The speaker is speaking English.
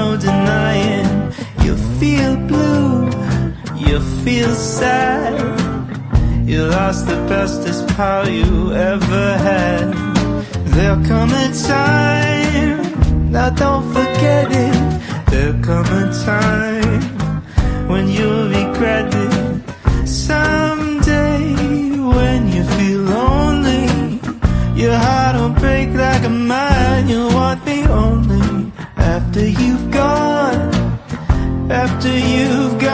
no denying. You feel blue, you feel sad. You lost the bestest pal you ever had. There'll come a time, now don't forget it. There'll come a time when you'll regret it. Someday when you feel lonely, your heart will break like a mine. You'll want me only after you've gone, after you've gone.